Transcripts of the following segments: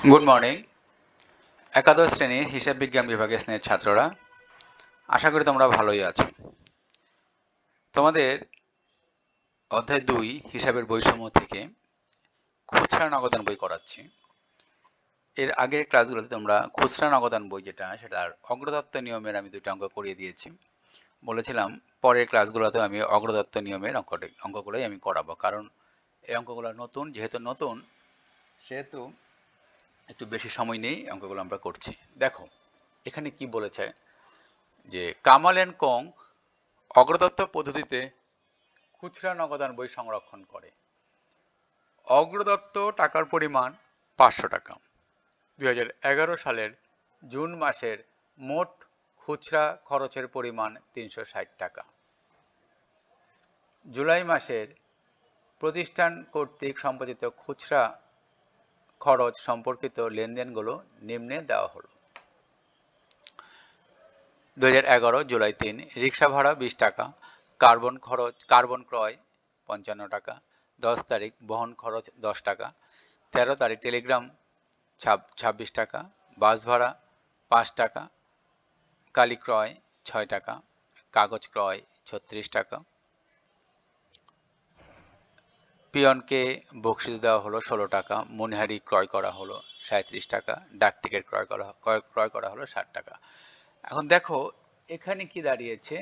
Good morning. একাদশ শ্রেণীর হিসাব বিজ্ঞান বিভাগের স্নেহের ছাত্ররা, আশা করি তোমরা ভালোই আছো। তোমাদের অধ্যায় 2 হিসাবের বইসমূহ থেকে খুচরা নগদান বই করাচ্ছি। এর আগের ক্লাসগুলোতে তোমরা খুচরা নগদান বই যেটা সেটার অগ্রদত্ত নিয়মের আমি 2টা অঙ্ক করিয়ে দিয়েছি। বলেছিলাম পরের ক্লাসগুলোতে আমি অগ্রদত্ত নিয়মের অঙ্কগুলোই আমি করাবো, কারণ এই অঙ্কগুলো নতুন, যেহেতু নতুন সেহেতু একটু বেশি সময় নেই, অঙ্কগুলো আমরা করছি। দেখো এখানে কি বলেছে যে কামাল এন্ড কং অগ্রদত্ত পদ্ধতিতে খুচরা নগদান বই সংরক্ষণ করে। অগ্রদত্ত টাকার পরিমাণ 500 টাকা। 2011 সালের জুন মাসের মোট খুচরা খরচের পরিমাণ 360 টাকা। জুলাই মাসের প্রতিষ্ঠান কর্তৃক সম্পাদিত খুচরা খরচ সম্পর্কিত লেনদেনগুলো নিম্নে দেওয়া হলো। 2011 জুলাই 3 রিক্সা ভাড়া 20 টাকা, কার্বন ক্রয় 55 টাকা। 10 তারিখ বহন খরচ 10 টাকা। 13 তারিখ টেলিগ্রাম 26 টাকা, বাস ভাড়া 5 টাকা, কালি ক্রয় 6 টাকা, কাগজ ক্রয় 36 টাকা। পিয়নকে বকশিস দেওয়া হলো 16 টাকা, মনিহারি ক্রয় করা হলো 37 টাকা, ডাক টিকিট ক্রয় করা হলো 60 টাকা। এখন দেখো এখানে কি দাঁড়িয়েছে,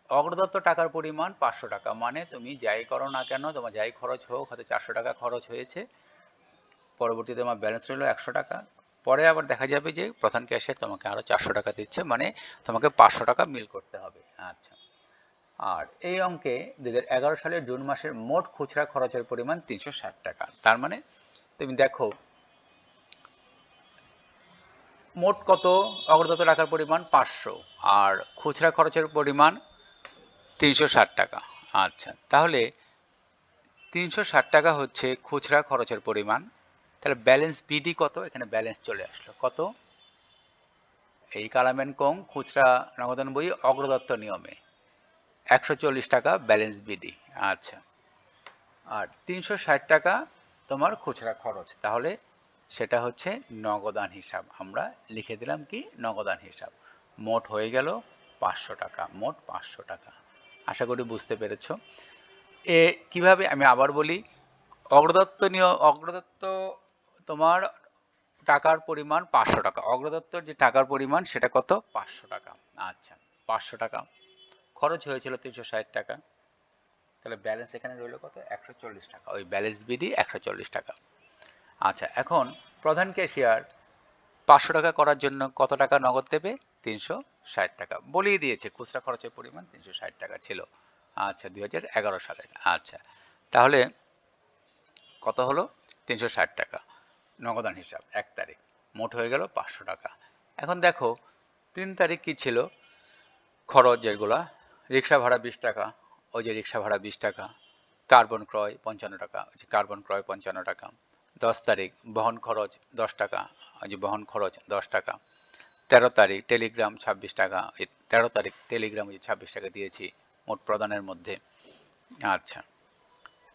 অগ্রদত্ত টাকার পরিমাণ 500 টাকা, মানে তুমি যাই করো না কেন, তোমার যাই খরচ হোক, হয়তো 400 টাকা খরচ হয়েছে, পরবর্তীতে তোমার ব্যালেন্স রইল 100 টাকা, পরে আবার দেখা যাবে যে প্রধান ক্যাশিয়ার তোমাকে আরো 400 টাকা দিচ্ছে, মানে তোমাকে 500 টাকা মিল করতে হবে। আচ্ছা, আর এই অঙ্কে 2011 সালের জুন মাসের মোট খুচরা খরচের পরিমাণ 360 টাকা। তার মানে তুমি দেখো মোট কত, অগ্রদত্ত টাকার পরিমাণ 500 আর খুচরা খরচের পরিমাণ 360 টাকা। আচ্ছা, তাহলে 360 টাকা হচ্ছে খুচরা খরচের পরিমাণ। তাহলে ব্যালেন্স বিডি কত, এখানে ব্যালেন্স চলে আসলো কত, এই কালাম এন্ড কং খুচরা নগদান বই অগ্রদত্ত নিয়মে 140 টাকা ব্যালেন্স বিডি। আচ্ছা, আর 360 টাকা তোমার খুচরা খরচ, তাহলে সেটা হচ্ছে নগদান হিসাব। আমরা লিখে দিলাম কি নগদান হিসাব। মোট হয়ে গেল 500 টাকা, মোট 500 টাকা। আশা করি বুঝতে পেরেছ। কিভাবে, আমি আবার বলি, অগ্রদত্ত তোমার টাকার পরিমাণ 500 টাকা, অগ্রদত্তর যে টাকার পরিমাণ সেটা কত, 500 টাকা। আচ্ছা, 500 টাকা খরচ হয়েছিল 360 টাকা, তাহলে ব্যালেন্স এখানে রইল কত, 140 টাকা, ওই ব্যালেন্স বিডি 140 টাকা। আচ্ছা, এখন প্রধান ক্যাশিয়ার 500 টাকা করার জন্য কত টাকা নগদ দেবে, 360 টাকা বলেই দিয়েছে, খুচরা খরচের পরিমাণ 360 টাকা ছিল। আচ্ছা, 2011 সালের। আচ্ছা, তাহলে কত হলো, 360 টাকা নগদান হিসাব 1 তারিখ, মোট হয়ে গেল 500 টাকা। এখন দেখো 3 তারিখ কি ছিল খরচ, যেগুলা রিক্সা ভাড়া 20 টাকা, ওই যে রিক্সা ভাড়া 20 টাকা, কার্বন ক্রয় 55 টাকা, ওই যে কার্বন ক্রয় 55 টাকা। 10 তারিখ বহন খরচ 10 টাকা, ওই যে বহন খরচ 10 টাকা। 13 তারিখ টেলিগ্রাম 26 টাকা, এই 13 তারিখ টেলিগ্রাম ওই যে 26 টাকা দিয়েছি মোট প্রদানের মধ্যে। আচ্ছা,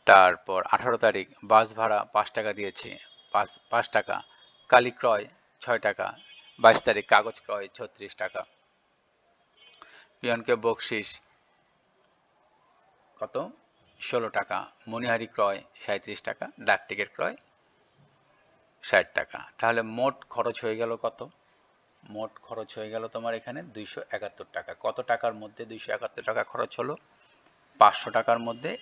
তারপর 18 তারিখ বাস ভাড়া 5 টাকা দিয়েছি, 5 টাকা, কালি ক্রয় 6 টাকা। 22 তারিখ কাগজ ক্রয় 36 টাকা, পিয়নকে বকশিস কত, 16 টাকা, মনিহারি ক্রয় 37 টাকা, ডাক টিকিট ক্রয় 60 টাকা। তাহলে মোট খরচ হয়ে গেল কত, মোট খরচ হয়ে গেল তোমার এখানে 271 টাকা। কত টাকার মধ্যে 271 টাকা খরচ হলো, 500 টাকার মধ্যে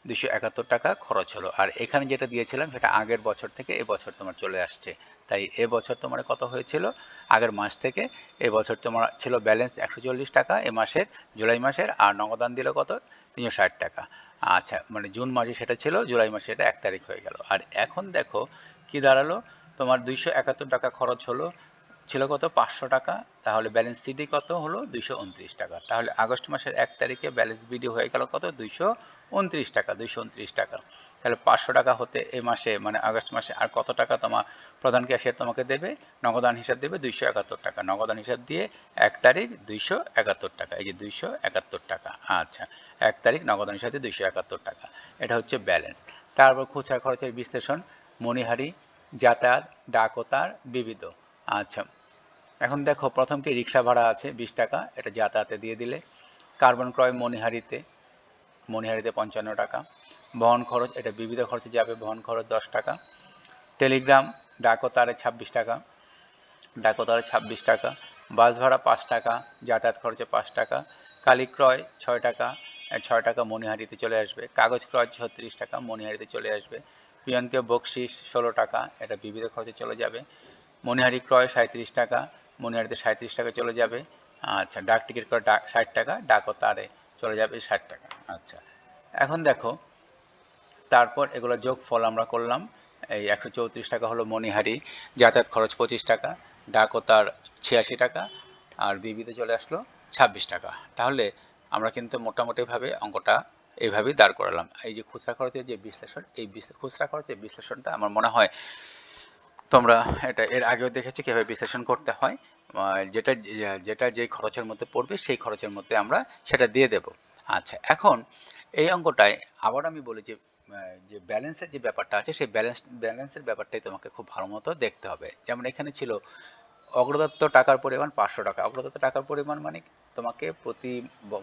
271 টাকা খরচ হলো। আর এখানে যেটা দিয়েছিলাম সেটা আগের বছর থেকে এবছর তোমার চলে আসছে, তাই এবছর তোমার কত হয়েছিল, আগের মাস থেকে এবছর তোমার ছিল ব্যালেন্স 140 টাকা এ মাসের, জুলাই মাসের, আর নগদান দিল কত, 360 টাকা। আচ্ছা, মানে জুন মাসে সেটা ছিল, জুলাই মাসে এটা 1 তারিখ হয়ে গেল। আর এখন দেখো কি দাঁড়ালো, তোমার 271 টাকা খরচ হলো, ছিল কত, 500 টাকা, তাহলে ব্যালেন্স সিডি কত হলো, 229 টাকা। তাহলে আগস্ট মাসের 1 তারিখে ব্যালেন্স বিডি হয়ে গেল কত, 229 টাকা, 229 টাকা। তাহলে 500 টাকা হতে এই মাসে মানে আগস্ট মাসে আর কত টাকা তোমার প্রধান ক্যাশিয়ার তোমাকে দেবে, নগদান হিসাব দেবে 271 টাকা। নগদান হিসাব দিয়ে 1 তারিখ 271 টাকা, এই যে 271 টাকা। আচ্ছা, 1 তারিখ নগদান হিসাবে 271 টাকা, এটা হচ্ছে ব্যালেন্স। তারপর খুচরা খরচের বিশ্লেষণ, মনিহারি যাতায়াত, ডাক ও তার বিবিধ। আচ্ছা, এখন দেখো প্রথমটি রিক্সা ভাড়া আছে 20 টাকা, এটা যাতায়াতে দিয়ে দিলে। কার্বন ক্রয় মণিহারিতে 55 টাকা। বহন খরচ, এটা বিবিধ খরচে যাবে, বহন খরচ 10 টাকা। টেলিগ্রাম, ডাক ও তারে 26 টাকা, ডাক ও তারে 26 টাকা। বাস ভাড়া 5 টাকা, যাতায়াত খরচে 5 টাকা। কালি ক্রয় 6 টাকা, 6 টাকা মণিহারিতে চলে আসবে। কাগজ ক্রয় 36 টাকা, মণিহারিতে চলে আসবে। পিয়নকে বকশিস 16 টাকা, এটা বিবিধ খরচে চলে যাবে। মণিহারি ক্রয় 37 টাকা, মণিহারিতে 37 টাকা চলে যাবে। আচ্ছা, ডাক টিকিট ক্রয় 60 টাকা, ডাক ও তারে চলে যাবে 60 টাকা। আচ্ছা, এখন দেখো তারপর এগুলো যোগফল আমরা করলাম। এই 134 টাকা হলো মণিহারি, যাতায়াত খরচ 25 টাকা, ডাক ও তার 86 টাকা, আর বিবিতে চলে আসলো 26 টাকা। তাহলে আমরা কিন্তু মোটামুটিভাবে অঙ্কটা এইভাবেই দাঁড় করালাম। এই যে খুচরা খরচের যে বিশ্লেষণ, এই খুচরা খরচের বিশ্লেষণটা আমার মনে হয় তোমরা এটা এর আগেও দেখেছি কিভাবে বিশ্লেষণ করতে হয়। যেটা যেটা যেই খরচের মধ্যে পড়বে সেই খরচের মধ্যে আমরা সেটা দিয়ে দেব। আচ্ছা, এখন এই অঙ্কটায় আবার আমি বলি যে যে ব্যালেন্সের যে ব্যাপারটা আছে সেই ব্যালেন্সের ব্যাপারটাই তোমাকে খুব ভালো মতো দেখতে হবে। যেমন এখানে ছিল অগ্রদত্ত টাকার পরিমাণ 500 টাকা। অগ্রদত্ত টাকার পরিমাণ মানে তোমাকে প্রতি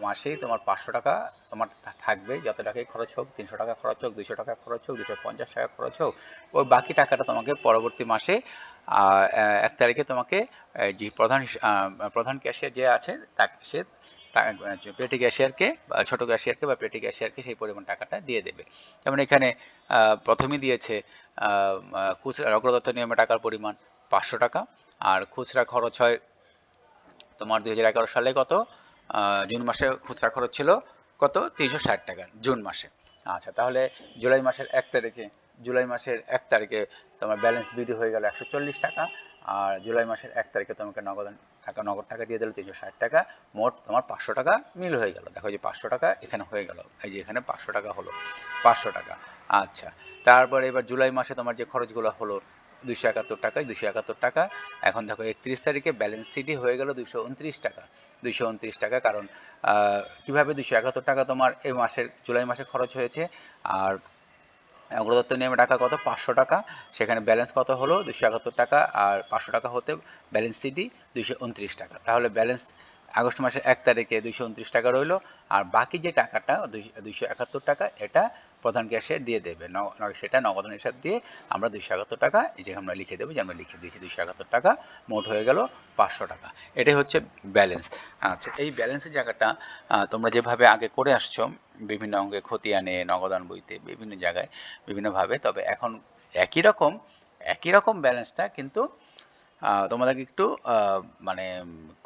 মাসেই তোমার 500 টাকা তোমার থাকবে। যত টাকাই খরচ হোক, 300 টাকা খরচ হোক, 200 টাকা খরচ হোক, 250 টাকা খরচ হোক, ওই বাকি টাকাটা তোমাকে পরবর্তী মাসে 1 তারিখে তোমাকে যে প্রধান ক্যাশিয়ার যে আছে তাকে সে পেটি ক্যাশিয়ারকে বা ছোট ক্যাশিয়ারকে বা পেটি ক্যাশিয়ারকে সেই পরিমাণ টাকাটা দিয়ে দেবে। যেমন এখানে প্রথমেই দিয়েছে খুচরা অগ্রদত্ত নিয়মে টাকার পরিমাণ 500 টাকা, আর খুচরা খরচ হয় তোমার 2011 সালে কত, জুন মাসে খুচরা খরচ ছিল কত, 360 টাকা জুন মাসে। আচ্ছা, তাহলে জুলাই মাসের 1 তারিখে তোমার ব্যালেন্স বিডি হয়ে গেল 140 টাকা, আর জুলাই মাসের 1 তারিখে তোমাকে নগদ টাকা দিয়ে দিল 360 টাকা। মোট তোমার 500 টাকা মিল হয়ে গেল। দেখো যে 500 টাকা এখানে হয়ে গেল, এই যে এখানে 500 টাকা হলো, 500 টাকা। আচ্ছা, তারপরে এবার জুলাই মাসে তোমার যে খরচগুলো হলো 271 টাকায় 271 টাকা। এখন দেখো 31 তারিখে ব্যালেন্স সিডি হয়ে গেল 229 টাকা, 229 টাকা। কারণ কিভাবে 271 টাকা তোমার এই মাসের জুলাই মাসে খরচ হয়েছে, আর অগ্রদত্ত নিয়মে টাকা কত, 500 টাকা। সেখানে ব্যালেন্স কত হলো 271 টাকা, আর 500 টাকা হতে ব্যালেন্স সিডি 229 টাকা। তাহলে ব্যালেন্স আগস্ট মাসের 1 তারিখে 229 টাকা রইলো, আর বাকি যে টাকাটা 271 টাকা এটা প্রধান ক্যাশে দিয়ে দেবে। সেটা নগদ হিসাব দিয়ে আমরা 271 টাকা এই যে আমরা লিখে দেবো, যে আমরা লিখে দিয়েছি 271 টাকা, মোট হয়ে গেল 500 টাকা। এটাই হচ্ছে ব্যালেন্স। আচ্ছা, এই ব্যালেন্সের জায়গাটা তোমরা যেভাবে আগে করে আসছো বিভিন্ন অঙ্কে খতিয়ানে, নগদান বইতে, বিভিন্ন জায়গায় বিভিন্নভাবে, তবে এখন একই রকম ব্যালেন্সটা কিন্তু তোমাদেরকে একটু মানে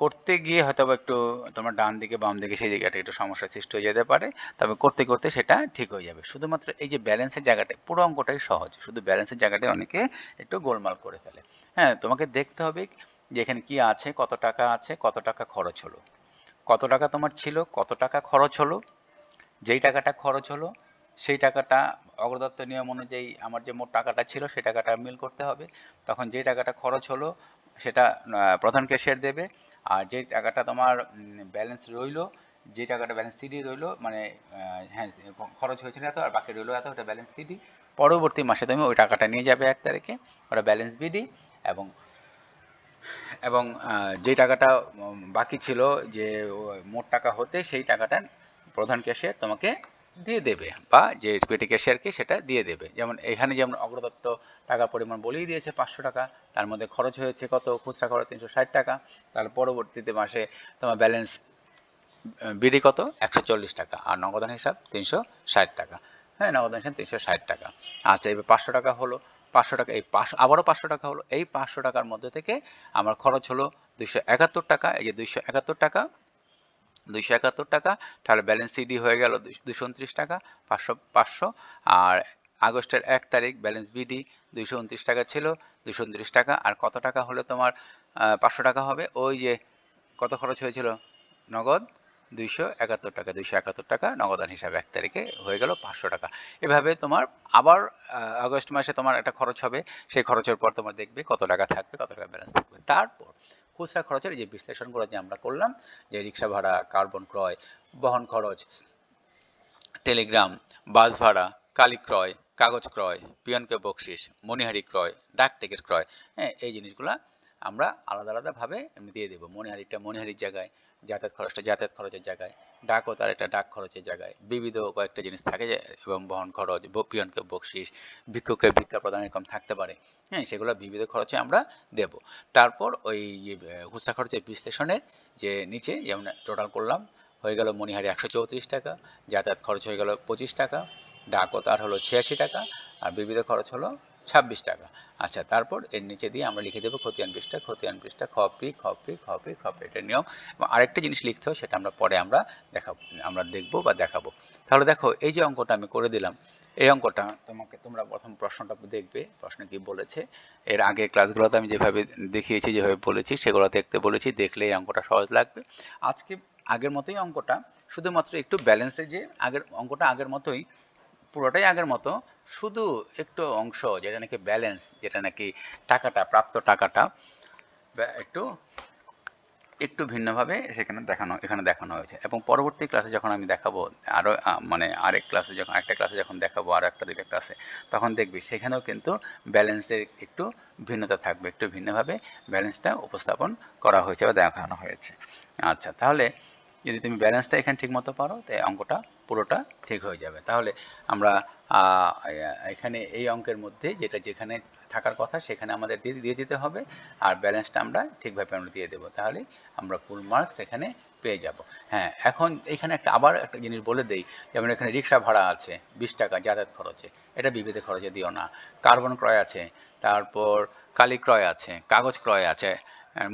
করতে গিয়ে হয়তো একটু তোমার ডান দিকে বাম দিকে সেই জায়গাটা একটু সমস্যার সৃষ্টি হয়ে যেতে পারে, তবে করতে করতে সেটা ঠিক হয়ে যাবে। শুধুমাত্র এই যে ব্যালেন্সের জায়গাটা, পুরো অঙ্কটাই সহজ, শুধু ব্যালেন্সের জায়গাটায় অনেকে একটু গোলমাল করে ফেলে। হ্যাঁ, তোমাকে দেখতে হবে যে এখানে কি আছে, কত টাকা আছে, কত টাকা খরচ হলো, কত টাকা তোমার ছিল, কত টাকা খরচ হলো। যেই টাকাটা খরচ হলো সেই টাকাটা অগ্রদত্ত নিয়ম অনুযায়ী আমার যে মোট টাকাটা ছিল সেই টাকাটা মিল করতে হবে। তখন যে টাকাটা খরচ হলো সেটা প্রধান ক্যাশিয়ার দেবে, আর যে টাকাটা তোমার ব্যালেন্স রইলো, যে টাকাটা ব্যালেন্স সিডি রইলো, মানে হ্যাঁ খরচ হয়েছিল এত আর বাকি রইলো এত, ওটা ব্যালেন্স সিডি। পরবর্তী মাসে তুমি ওই টাকাটা নিয়ে যাবে 1 তারিখে, ওটা ব্যালেন্স বিডি। এবং এবং যে টাকাটা বাকি ছিল, যে মোট টাকা হতে সেই টাকাটা প্রধান ক্যাশিয়ার তোমাকে দিয়ে দেবে, বা যে পেটি ক্যাশিয়ারকে সেটা দিয়ে দেবে। যেমন এখানে যেমন অগ্রদত্ত টাকার পরিমাণ বলেই দিয়েছে 500 টাকা, তার মধ্যে খরচ হয়েছে কত, খুচরা খরচ 360 টাকা। তাহলে পরবর্তীতে মাসে তোমার ব্যালেন্স বিডি কত, 140 টাকা, আর নগদান হিসাব 360 টাকা। হ্যাঁ, নগদান হিসাব 360 টাকা। আচ্ছা, এবার 500 টাকা হলো, 500 টাকা, এই 500 আবারও 500 টাকা হলো। এই 500 টাকার মধ্যে থেকে আমার খরচ হলো 271 টাকা। এই যে 271 টাকা, 271 টাকা, তাহলে ব্যালেন্স সিডি হয়ে গেল 229 টাকা, 500 500। আর আগস্টের 1 তারিখ ব্যালেন্স বিডি 229 টাকা ছিল, 229 টাকা। আর কত টাকা হলে তোমার 500 টাকা হবে, ওই যে কত খরচ হয়েছিল নগদ 271 টাকা, 271 টাকা নগদান হিসাবে 1 তারিখে হয়ে গেল 500 টাকা। এভাবে তোমার আবার আগস্ট মাসে তোমার একটা খরচ হবে, সেই খরচের পর তোমার দেখবে কত টাকা থাকবে, কত টাকা ব্যালেন্স থাকবে। তারপর খুচরা খরচের যে বিশ্লেষণগুলো যে আমরা করলাম, যে রিক্সা ভাড়া, কার্বন ক্রয়, বহন খরচ, টেলিগ্রাম, বাস ভাড়া, কালি ক্রয়, কাগজ ক্রয়, পিয়নকে বকশিস, মণিহারি ক্রয়, ডাক টিকিট ক্রয়, হ্যাঁ এই জিনিসগুলা আমরা আলাদা আলাদাভাবে দিয়ে দেবো। মণিহারিটা মণিহারির জায়গায়, যাতায়াত খরচটা যাতায়াত খরচের জায়গায়, ডাকও তার একটা ডাক খরচের জায়গায়, বিবিধ কয়েকটা জিনিস থাকে যে এবং বহন খরচ, পিয়নকে বকশিস, ভিক্ষুককে ভিক্ষা প্রদান এরকম থাকতে পারে, হ্যাঁ সেগুলো বিবিধ খরচে আমরা দেব। তারপর ওই হুসা খরচের বিশ্লেষণের যে নিচে যেমন টোটাল করলাম, হয়ে গেল মণিহারি 134 টাকা, যাতায়াত খরচ হয়ে গেল 25 টাকা, ডাকও তার হলো 86 টাকা, আর বিবিধ খরচ হলো 26 টাকা। আচ্ছা, তারপর এর নিচে দিয়ে আমরা লিখে দেবো খতিয়ান পৃষ্ঠা খপি খপি খপি খপি, এটা নিয়ম। এবং আরেকটা জিনিস লিখতে হয়, সেটা আমরা পরে আমরা দেখবো বা দেখাবো। তাহলে দেখো এই যে অঙ্কটা আমি করে দিলাম, এই অঙ্কটা তোমরা প্রথম প্রশ্নটা দেখবে, প্রশ্ন কি বলেছে। এর আগে ক্লাসগুলোতে আমি যেভাবে দেখিয়েছি, যেভাবে বলেছি, সেগুলো দেখতে বলেছি, দেখলে এই অঙ্কটা সহজ লাগবে। আজকে আগের মতোই অঙ্কটা, শুধুমাত্র একটু ব্যালেন্সের যে আগের অঙ্কটা আগের মতোই, পুরোটাই আগের মতো, শুধু একটু অংশ যেটা নাকি ব্যালেন্স, যেটা নাকি টাকাটা, প্রাপ্ত টাকাটা একটু একটু ভিন্নভাবে এখানে দেখানো হয়েছে। এবং পরবর্তী ক্লাসে যখন আমি দেখাবো, আরও মানে একটা ক্লাসে যখন দেখাবো, আরও একটা দুইটা ক্লাসে, তখন দেখবি সেখানেও কিন্তু ব্যালেন্সের একটু ভিন্নতা থাকবে, একটু ভিন্নভাবে ব্যালেন্সটা উপস্থাপন করা হয়েছে বা দেখানো হয়েছে। আচ্ছা, তাহলে যদি তুমি ব্যালেন্সটা এখানে ঠিক মতো পারো, তাই অঙ্কটা পুরোটা ঠিক হয়ে যাবে। তাহলে আমরা এখানে এই অঙ্কের মধ্যে যেটা যেখানে থাকার কথা সেখানে আমাদের দিয়ে দিতে হবে, আর ব্যালেন্সটা আমরা ঠিকভাবে আমরা দিয়ে দেবো, তাহলে আমরা ফুল মার্কস এখানে পেয়ে যাব। হ্যাঁ, এখন এখানে আবার একটা জিনিস বলে দেই, যেমন এখানে রিক্সা ভাড়া আছে 20 টাকা যাতায়াত খরচে, এটা বিবিধ খরচে দিও না। কার্বন ক্রয় আছে, তারপর কালি ক্রয় আছে, কাগজ ক্রয় আছে,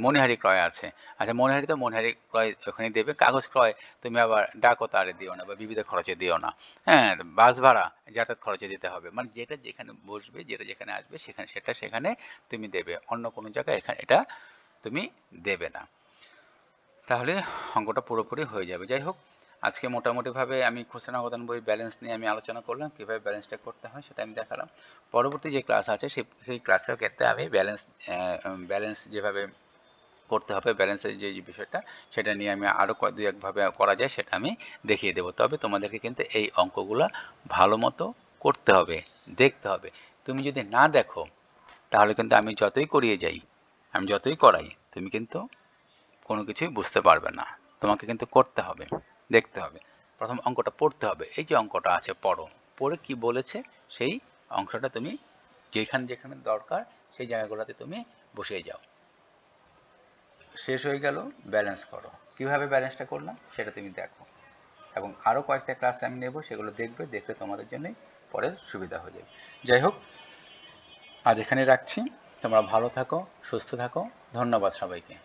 মণিহারি ক্রয় আছে। আচ্ছা, মণিহারি ক্রয় ওখানে দেবে, কাগজ ক্রয় তুমি আবার ডাকও তারে দিও না বা বিবিধ খরচে দিও না। হ্যাঁ, বাস ভাড়া যাতায়াত খরচে দিতে হবে, মানে যেটা যেখানে বসবে, যেটা যেখানে আসবে সেখানে তুমি দেবে, অন্য কোনো জায়গায় এখানে এটা তুমি দেবে না। তাহলে অঙ্কটা পুরোপুরি হয়ে যাবে। যাই হোক, আজকে মোটামুটিভাবে আমি খুচরা নগদান বই ব্যালেন্স নিয়ে আমি আলোচনা করলাম, কীভাবে ব্যালেন্সটা করতে হয় সেটা আমি দেখালাম। পরবর্তী যে ক্লাস আছে সেই ক্লাসের ক্ষেত্রে আমি ব্যালেন্স যেভাবে করতে হবে, ব্যালেন্সের যে বিষয়টা, সেটা নিয়ে আমি আরও দুই একভাবে করা যায় সেটা আমি দেখিয়ে দেবো। তবে তোমাদেরকে কিন্তু এই অঙ্কগুলো ভালো মতো করতে হবে, দেখতে হবে। তুমি যদি না দেখো, তাহলে কিন্তু আমি যতই করিয়ে যাই, আমি যতই করাই, তুমি কিন্তু কোনো কিছুই বুঝতে পারবে না। তোমাকে কিন্তু করতে হবে, দেখতে হবে, প্রথম অঙ্কটা পড়তে হবে। এই যে অঙ্কটা আছে, পড়ে কি বলেছে সেই অংশটা তুমি যেখানে যেখানে দরকার সেই জায়গাগুলোতে তুমি বসিয়ে যাও। শেষ হয়ে গেল, ব্যালেন্স করো। কিভাবে ব্যালেন্সটা করলাম সেটা তুমি দেখো, এবং আরও কয়েকটা ক্লাস আমি নেব, সেগুলো দেখলে তোমাদের জন্যই পরে সুবিধা হয়ে যাবে। যাই হোক, আজ এখানে রাখছি। তোমরা ভালো থাকো, সুস্থ থাকো। ধন্যবাদ সবাইকে।